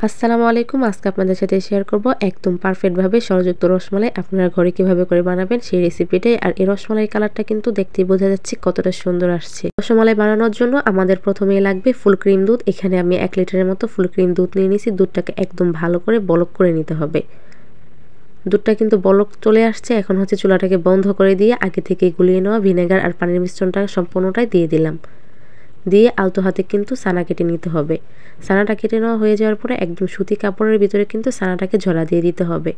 আসসালামু আলাইকুম। আজকে আপনাদের সাথে শেয়ার করব একদম পারফেক্ট ভাবে সরযুক্ত রসমালাই আপনারা ঘরে কিভাবে করে বানাবেন সেই রেসিপিটাই। আর এই রসমালাই কালারটা কিন্তু দেখতেই বোঝা যাচ্ছে কতটা সুন্দর আসছে। রসমালাই বানানোর জন্য আমাদের প্রথমেই লাগবে ফুল ক্রিম দুধ। এখানে আমি 1 লিটারের মতো ফুল ক্রিম দুধ নিয়ে নিয়েছি। দুধটাকে একদম ভালো করে বলক করে নিতে হবে। দুধটা কিন্তু বলক চলে আসছে। এখন হচ্ছে চুলাটাকে বন্ধ করে দিয়ে আগে থেকে গুলিয়ে নেওয়া ভিনেগার আর পানির মিশ্রণটা সম্পূর্ণটাই দিয়ে দিলাম। দিয়ে আলতো হাতে কিন্তু ছানা কেটে নিতে হবে। ছানাটা কেটে নেওয়া হয়ে যাওয়ার পরে একদম সুতি কাপড়ের ভিতরে কিন্তু ছানাটাকে ঝরা দিয়ে দিতে হবে।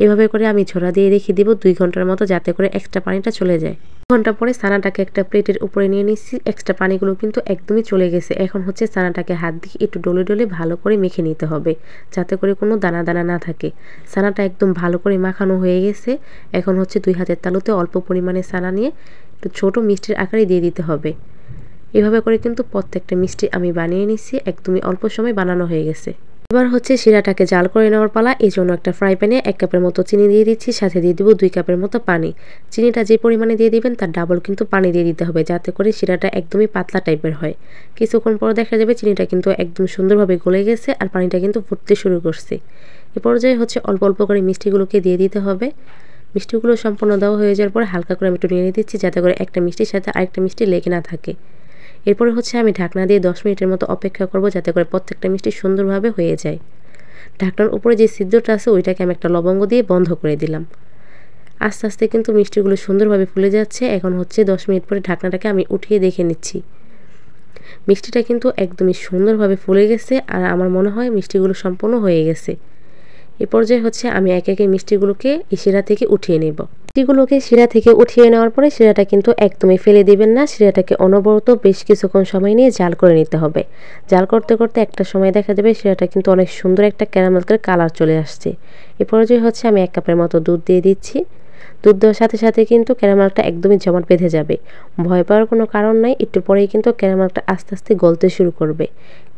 এভাবে করে আমি ঝরা দিয়ে রেখে দিব 2 ঘন্টার মতো, যাতে করে এক্সট্রা পানিটা চলে যায়। 2 ঘন্টা পরে ছানাটাকে একটা প্লেটের উপরে নিয়ে নিচ্ছি। এক্সট্রা পানিগুলো কিন্তু একদমই চলে গেছে। এখন হচ্ছে ছানাটাকে হাত দিয়ে একটু ডলে ডলে ভালো করে মেখে নিতে হবে, যাতে করে কোনো দানা দানা না থাকে। ছানাটা একদম ভালো করে মাখানো হয়ে গেছে। এখন হচ্ছে 2 হাতের তালুতে অল্প পরিমাণে ছানা নিয়ে একটু ছোট মিষ্টির আকারে দিয়ে দিতে হবে। এভাবে করে কিন্তু প্রত্যেকটা মিষ্টি আমি বানিয়ে নিচ্ছি। একদমই অল্প সময় বানানো হয়ে গেছে। এবার হচ্ছে শিরাটাকে জাল করে নেওয়ার পালা। এই জন্য একটা ফ্রাই প্যানে 1 কাপের মতো চিনি দিয়ে দিচ্ছি, সাথে দিয়ে দিব 2 কাপের মতো পানি। চিনিটা যে পরিমাণে দিয়ে দিবেন তার ডাবল কিন্তু পানি দিয়ে দিতে হবে, যাতে করে শিরাটা একদমই পাতলা টাইপের হয়। কিছুক্ষণ পর দেখা যাবে চিনিটা কিন্তু একদম সুন্দরভাবে গলে গেছে আর পানিটা কিন্তু ফুটতে শুরু করছে। এ পর্যায়ে হচ্ছে অল্প অল্প করে মিষ্টিগুলোকে দিয়ে দিতে হবে। মিষ্টিগুলো সম্পূর্ণ দেওয়া হয়ে যাওয়ার পরে হালকা করে আমি একটু নেড়ে দিচ্ছি, যাতে করে একটা মিষ্টির সাথে আরেকটা মিষ্টি লেগে না থাকে। এরপরে হচ্ছে আমি ঢাকনা দিয়ে 10 মিনিটের মতো অপেক্ষা করব, যাতে করে প্রত্যেকটা মিষ্টি সুন্দরভাবে হয়ে যায়। ঢাকনার উপরে যে ছিদ্রটা আছে ওইটাকে আমি একটা লবঙ্গ দিয়ে বন্ধ করে দিলাম। আস্তে আস্তে কিন্তু মিষ্টিগুলো সুন্দরভাবে ফুলে যাচ্ছে। এখন হচ্ছে 10 মিনিট পরে ঢাকনাটাকে আমি উঠিয়ে দেখে নিচ্ছি। মিষ্টিটা কিন্তু একদমই সুন্দরভাবে ফুলে গেছে আর আমার মনে হয় মিষ্টিগুলো সম্পূর্ণ হয়ে গেছে। এ পর্যায়ে হচ্ছে আমি একে একে মিষ্টিগুলোকে এই শিরা থেকে উঠিয়ে নেব। মিষ্টিগুলোকে শিরা থেকে উঠিয়ে নেওয়ার পরে শিরাটা কিন্তু একদমই ফেলে দিবেন না। শিরাটাকে অনবরত বেশ কিছুক্ষণ সময় নিয়ে জাল করে নিতে হবে। জাল করতে করতে একটা সময় দেখা যাবে শিরাটা কিন্তু অনেক সুন্দর একটা ক্যারামেল কালার চলে আসছে। এ পর্যায়ে হচ্ছে আমি 1 কাপের মতো দুধ দিয়ে দিচ্ছি। দুধ দেওয়ার সাথে সাথে কিন্তু ক্যারামেলটা একদমই জমাট বেঁধে যাবে। ভয় পাওয়ার কোনো কারণ নাই। একটু পরেই কিন্তু ক্যারামেলটা আস্তে আস্তে গলতে শুরু করবে।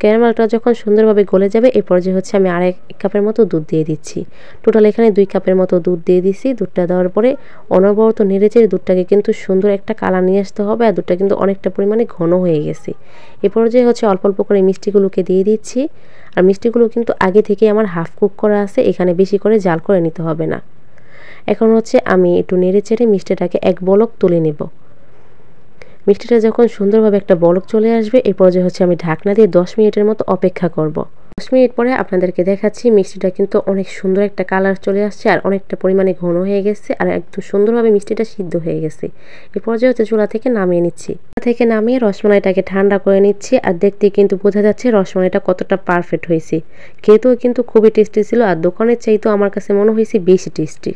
ক্যারামেলটা যখন সুন্দরভাবে গলে যাবে এ পর্যায়ে হচ্ছে আমি আর 1 কাপের মতো দুধ দিয়ে দিচ্ছি। টোটাল এখানে 2 কাপের মতো দুধ দিয়ে দিচ্ছি। দুধটা দেওয়ার পরে অনবরত নেড়েচেড়ে দুধটাকে কিন্তু সুন্দর একটা কালার নিয়ে আসতে হবে। আর দুধটা কিন্তু অনেকটা পরিমাণে ঘন হয়ে গেছে। এ পর্যায়ে হচ্ছে অল্প অল্প করে মিষ্টিগুলোকে দিয়ে দিচ্ছি। আর মিষ্টিগুলো কিন্তু আগে থেকে আমার হাফ কুক করা আছে, এখানে বেশি করে জাল করে নিতে হবে না। এখন হচ্ছে আমি একটু নেড়েচেড়ে মিষ্টিটাকে এক বলক তুলে নেব। মিষ্টিটা যখন সুন্দরভাবে একটা বলক চলে আসবে এ পর্যায়ে হচ্ছে আমি ঢাকনা দিয়ে 10 মিনিটের মতো অপেক্ষা করব। 10 মিনিট পরে আপনাদেরকে দেখাচ্ছি মিষ্টিটা কিন্তু অনেক সুন্দর একটা কালার চলে আসছে আর অনেকটা পরিমাণে ঘন হয়ে গেছে আর একদম সুন্দরভাবে মিষ্টিটা সিদ্ধ হয়ে গেছে। এ পর্যায়ে হচ্ছে চুলা থেকে নামিয়ে নিচ্ছি। চুলা থেকে নামিয়ে রসমালাইটাকে ঠান্ডা করে নিচ্ছি। আর দেখতে কিন্তু বোঝা যাচ্ছে রসমালাইটা কতটা পারফেক্ট হয়েছে। খেতেও কিন্তু খুবই টেস্টি ছিল আর দোকানের চাইতেও আমার কাছে মনে হয়েছে বেশি টেস্টি।